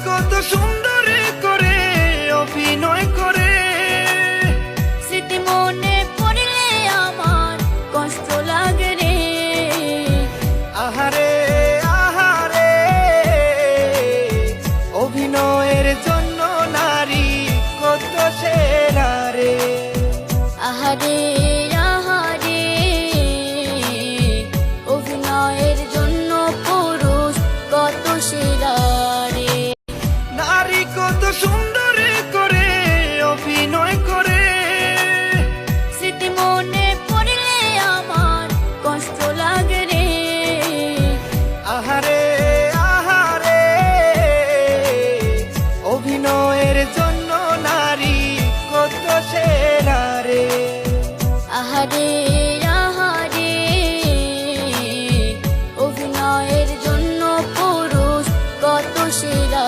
কত সুন্দর করে অভিনয় করে, স্মৃতি মনে পড়লে আমার কষ্ট লাগে রে। আহারে আহারে, অভিনয়ের জন্য নারী কত সেরা রে। আহারে আহারে, অভিনয়ের জন্য পুরুষ কত সেরা রে। নারী কত সুন্দর করে অভিনয় করে, স্মৃতি মনে পড়লে আমার কষ্ট লাগে রে। আহারে আহারে, অভিনয়ের জন্য নারী কত সেরা রে। আহারে আহারে, অভিনয়ের জন্য পুরুষ কত সেরা